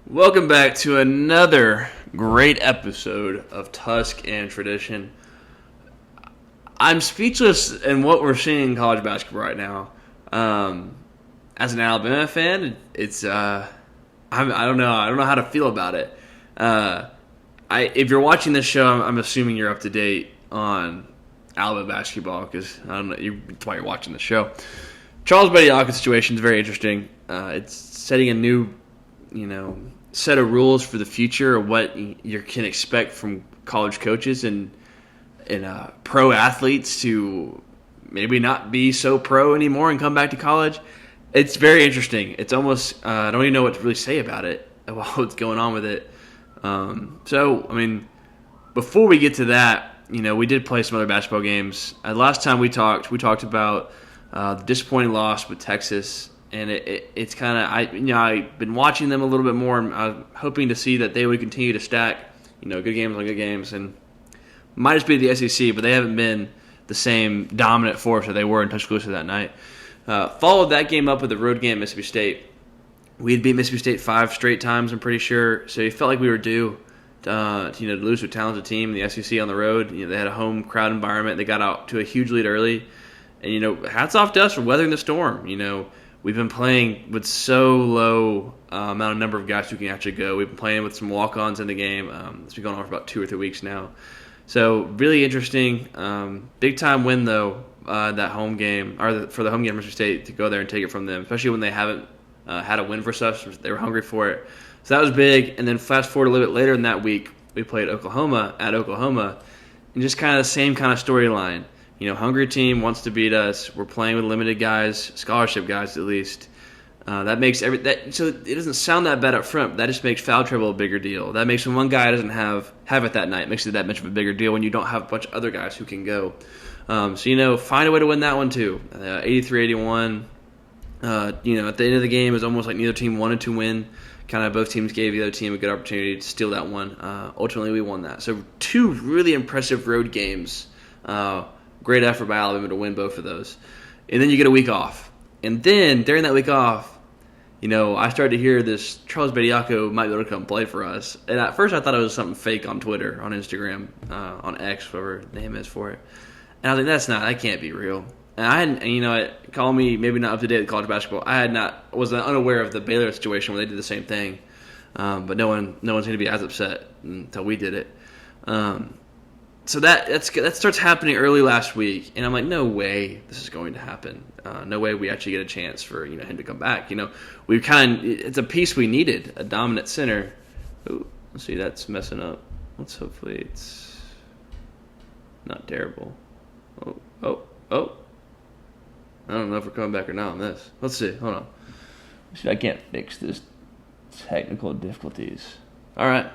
Welcome back to another great episode of Tusk and Tradition. I'm speechless in what we're seeing in college basketball right now. As an Alabama fan, it's I don't know how to feel about it. If you're watching this show, I'm assuming you're up to date on Alabama basketball because I don't know that's why you're watching the show. Charles Bediako situation is very interesting. It's setting a new, set of rules for the future of what you can expect from college coaches and pro athletes to maybe not be so pro anymore and come back to college. It's very interesting. It's almost I don't even know what to really say about it, about what's going on with it. Before we get to that, we did play some other basketball games. Last time we talked about the disappointing loss with Texas. And it's kind of I've been watching them a little bit more. And I'm hoping to see that they would continue to stack good games on good games, and might just be the SEC, but they haven't been the same dominant force that they were in Tuscaloosa that night. Followed that game up with a road game at Mississippi State. We had beat Mississippi State 5 straight times, I'm pretty sure. So it felt like we were due to lose to a talented team in the SEC on the road. They had a home crowd environment. They got out to a huge lead early, and hats off to us for weathering the storm. We've been playing with so low amount of number of guys who can actually go. We've been playing with some walk-ons in the game. It's been going on for about 2 or 3 weeks now. So really interesting. Big-time win, though, that home game, or for the home game of Mississippi State, to go there and take it from them, especially when they haven't had a win versus us. They were hungry for it. So that was big. And then fast forward a little bit later in that week, we played Oklahoma at Oklahoma, and just kind of the same kind of storyline. Hungry team wants to beat us. We're playing with limited guys, scholarship guys at least. That makes so it doesn't sound that bad up front, but that just makes foul trouble a bigger deal. That makes when one guy doesn't have it that night, it makes it that much of a bigger deal when you don't have a bunch of other guys who can go. Find a way to win that one too. 83-81. At the end of the game, it was almost like neither team wanted to win. Kind of both teams gave the other team a good opportunity to steal that one. Ultimately, we won that. So 2 really impressive road games. Great effort by Alabama to win both of those. And then you get a week off. And then, during that week off, I started to hear this Charles Bediako might be able to come play for us. And at first I thought it was something fake on Twitter, on Instagram, on X, whatever the name is for it. And I was like, that can't be real. And I hadn't, call me maybe not up to date with college basketball. Was unaware of the Baylor situation where they did the same thing. But no one's going to be as upset until we did it. So that starts happening early last week, and I'm like, no way this is going to happen. No way we actually get a chance for him to come back. It's a piece we needed, a dominant center. Ooh, let's see, that's messing up. Hopefully it's not terrible. Oh. I don't know if we're coming back or not on this. Let's see. Hold on. See, I can't fix this technical difficulties. All right.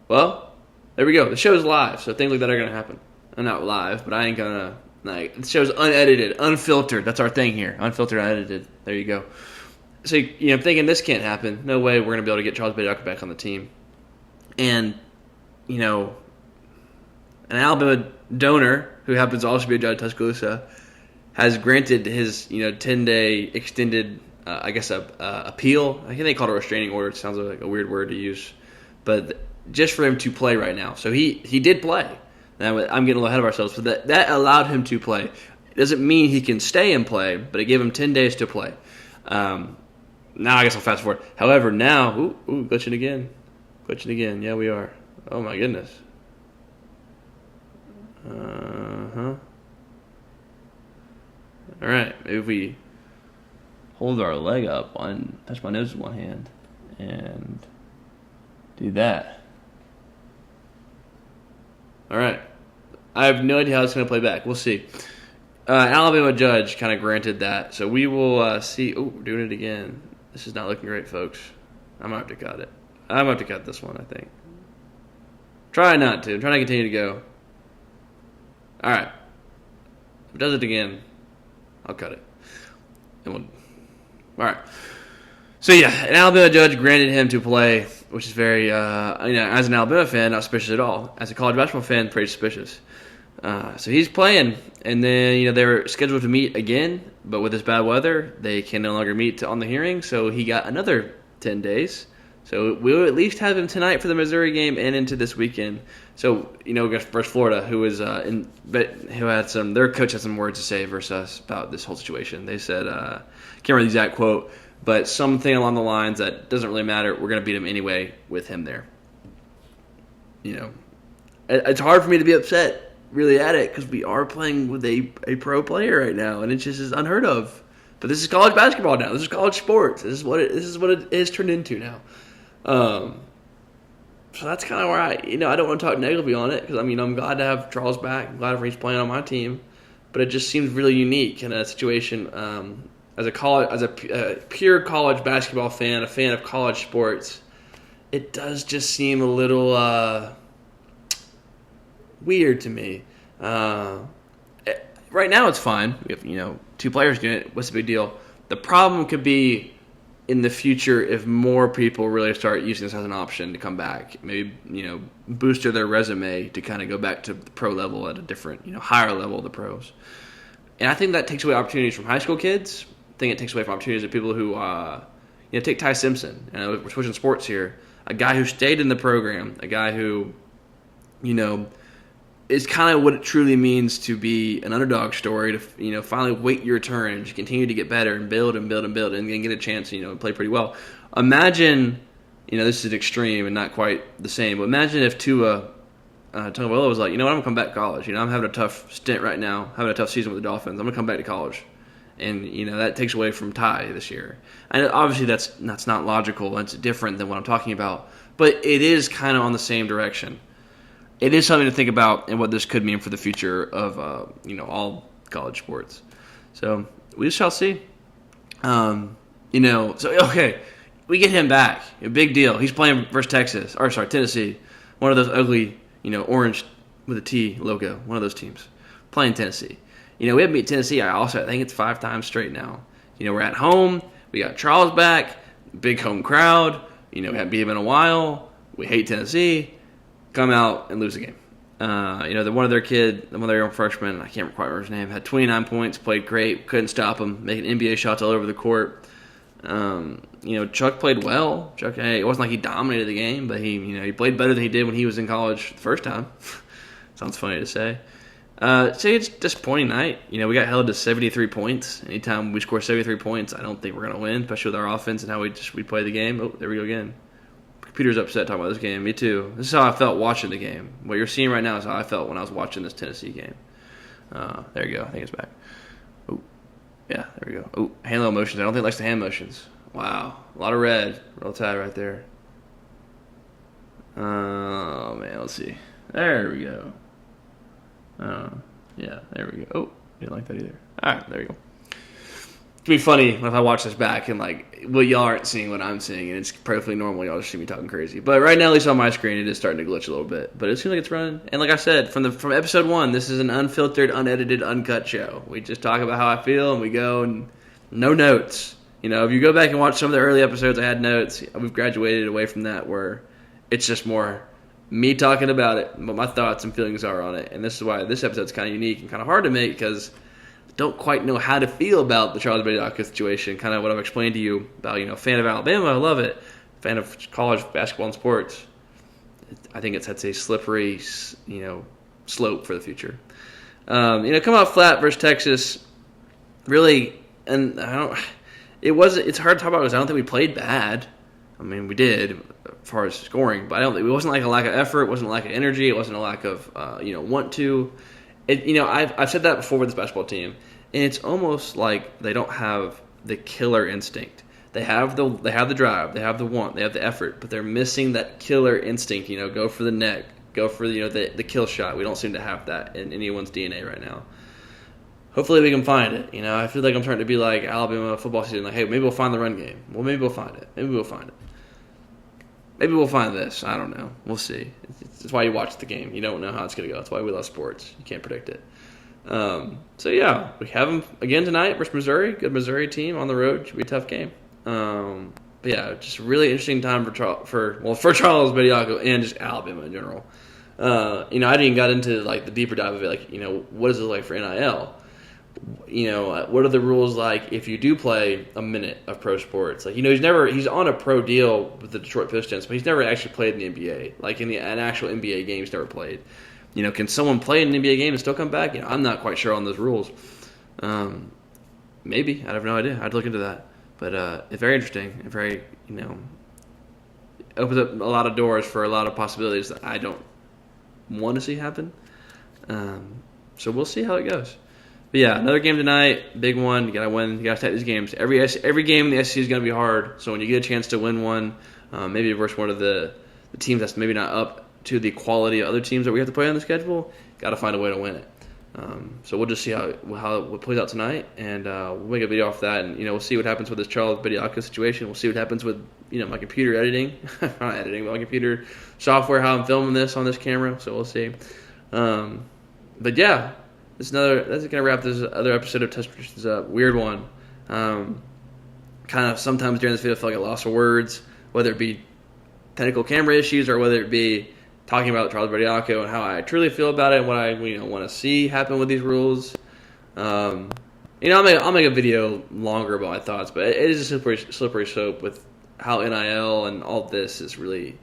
Well. There we go. The show's live, so things like that are going to happen. I'm not live, but I ain't going to... the show's unedited, unfiltered. That's our thing here. Unfiltered, unedited. There you go. So, I'm thinking this can't happen. No way we're going to be able to get Charles Bediako back on the team. And, an Alabama donor, who happens to also be a judge at Tuscaloosa, has granted his, 10-day extended, appeal. I think they call it a restraining order. It sounds like a weird word to use. But... just for him to play right now. So he did play. Now, I'm getting a little ahead of ourselves, but that allowed him to play. It doesn't mean he can stay and play, but it gave him 10 days to play. Now I guess I'll fast forward. However, now, glitching again. Yeah, we are. Oh my goodness. All right, maybe if we hold our leg up, touch my nose with one hand, and do that. All right. I have no idea how it's going to play back. We'll see. Alabama judge kind of granted that. So we will see. Oh, we're doing it again. This is not looking great, folks. I'm going to have to cut it. I'm going to have to cut this one, I think. Try not to. I'm trying to continue to go. All right. If it does it again, I'll cut it. All right. So, yeah, an Alabama judge granted him to play, which is very, as an Alabama fan, not suspicious at all. As a college basketball fan, pretty suspicious. So he's playing, and then, they were scheduled to meet again, but with this bad weather, they can no longer meet on the hearing, so he got another 10 days. So we'll at least have him tonight for the Missouri game and into this weekend. So, versus Florida, who had their coach had some words to say versus us about this whole situation. They said, can't remember the exact quote, but something along the lines that doesn't really matter. We're going to beat him anyway with him there. It's hard for me to be upset really at it because we are playing with a pro player right now, and it just is unheard of. But this is college basketball now. This is college sports. This is what it is turned into now. So that's kind of where I don't want to talk negatively on it because I'm glad to have Charles back. I'm glad he's playing on my team, but it just seems really unique in a situation as a pure college basketball fan, a fan of college sports. It does just seem a little weird to me. Right now it's fine. We have 2 players doing it. What's the big deal? The problem could be in the future if more people really start using this as an option to come back. Maybe booster their resume to kind of go back to the pro level at a different higher level of the pros. And I think that takes away opportunities from high school kids. I think it takes away from opportunities of people who take Ty Simpson. We're switching sports here. A guy who stayed in the program. A guy who is kind of what it truly means to be an underdog story, to finally wait your turn and continue to get better and build and build and build and get a chance to play pretty well. Imagine, this is extreme and not quite the same, but imagine if Tua Tagovailoa was like, I'm going to come back to college. I'm having a tough stint right now, having a tough season with the Dolphins. I'm going to come back to college. And, that takes away from Ty this year. And obviously that's not logical. That's different than what I'm talking about. But it is kind of on the same direction. It is something to think about and what this could mean for the future of, all college sports. So we shall see. Okay, we get him back. A big deal. He's playing versus Tennessee. One of those ugly, orange with a T logo. One of those teams. Playing Tennessee. We haven't beat Tennessee. I think it's 5 times straight now. We're at home. We got Charles back. Big home crowd. We haven't beat him in a while. We hate Tennessee. Come out and lose the game. One of their young freshmen, I can't quite remember his name, had 29 points, played great, couldn't stop him, making NBA shots all over the court. Chuck played well. Chuck, it wasn't like he dominated the game, but he played better than he did when he was in college the first time. Sounds funny to say. It's a disappointing night. We got held to 73 points. Anytime we score 73 points, I don't think we're going to win, especially with our offense and how we play the game. Oh, there we go again. Computer's upset talking about this game. Me too. This is how I felt watching the game. What you're seeing right now is how I felt when I was watching this Tennessee game. There you go. I think it's back. Oh, yeah, there we go. Oh, hand low motions. I don't think it likes the hand motions. Wow. A lot of red. Roll Tide right there. Oh, man. Let's see. There we go. Yeah, there we go. Oh, didn't like that either. All right, there we go. It'd be funny if I watch this back and y'all aren't seeing what I'm seeing, and it's perfectly normal. Y'all just see me talking crazy. But right now, at least on my screen, it is starting to glitch a little bit. But it seems like it's running. And like I said, from episode 1, this is an unfiltered, unedited, uncut show. We just talk about how I feel, and we go, and no notes. If you go back and watch some of the early episodes, I had notes. We've graduated away from that, where it's just more me talking about it, what my thoughts and feelings are on it. And this is why this episode's kind of unique and kind of hard to make, because don't quite know how to feel about the Charles Bediako situation, kind of what I've explained to you about, fan of Alabama, I love it, fan of college basketball and sports. I think it sets a slippery, slope for the future. Come out flat versus Texas, really, and it's hard to talk about because I don't think we played bad. We did as far as scoring, but it wasn't like a lack of effort, it wasn't a lack of energy, it wasn't a lack of, want to. I've said that before with this basketball team, and it's almost like they don't have the killer instinct. They have the drive, they have the want, they have the effort, but they're missing that killer instinct. Go for the neck, go for the kill shot. We don't seem to have that in anyone's DNA right now. Hopefully we can find it. I feel like I'm starting to be like Alabama football season. Like, hey, maybe we'll find the run game. Well, maybe we'll find it. Maybe we'll find it. Maybe we'll find this. I don't know. We'll see. It's why you watch the game. You don't know how it's going to go. That's why we love sports. You can't predict it. We have them again tonight versus Missouri. Good Missouri team on the road. Should be a tough game. Just really interesting time for Charles Bediako and just Alabama in general. I didn't even got into the deeper dive of it. What is it like for NIL? what are the rules like if you do play a minute of pro sports? Like, he's on a pro deal with the Detroit Pistons, but he's never actually played in the NBA. Like, an actual NBA game, he's never played. Can someone play in an NBA game and still come back? I'm not quite sure on those rules. Maybe. I have no idea. I'd look into that. But it's very interesting. And very, opens up a lot of doors for a lot of possibilities that I don't want to see happen. So we'll see how it goes. But yeah, another game tonight, big one. You gotta win. You gotta take these games. Every game in the SEC is gonna be hard. So when you get a chance to win one, maybe versus one of the teams that's maybe not up to the quality of other teams that we have to play on the schedule, gotta find a way to win it. So we'll just see how it plays out tonight, and we'll make a video off that, and we'll see what happens with this Charles Bediako situation. We'll see what happens with my computer editing, not editing, but my computer software, how I'm filming this on this camera. So we'll see. But yeah. That's going to wrap this other episode of Test Predictions up. Weird one. Kind of sometimes during this video I feel like I lost for words, whether it be technical camera issues or whether it be talking about Charles Bediako and how I truly feel about it and what I want to see happen with these rules. I'll make a video longer about my thoughts, but it is a slippery slope with how NIL and all this is really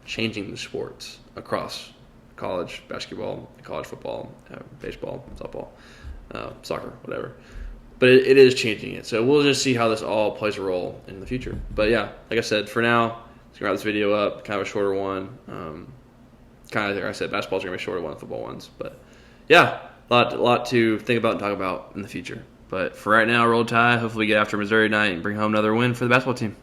changing the sports across college basketball, college football, baseball, softball, soccer, whatever. But it is changing it. So we'll just see how this all plays a role in the future. But yeah, like I said, for now, let's wrap this video up. Kind of a shorter one. Kind of like I said, basketball's going to be a shorter one than football ones. But yeah, a lot to think about and talk about in the future. But for right now, roll tide. Hopefully we get after Missouri tonight and bring home another win for the basketball team.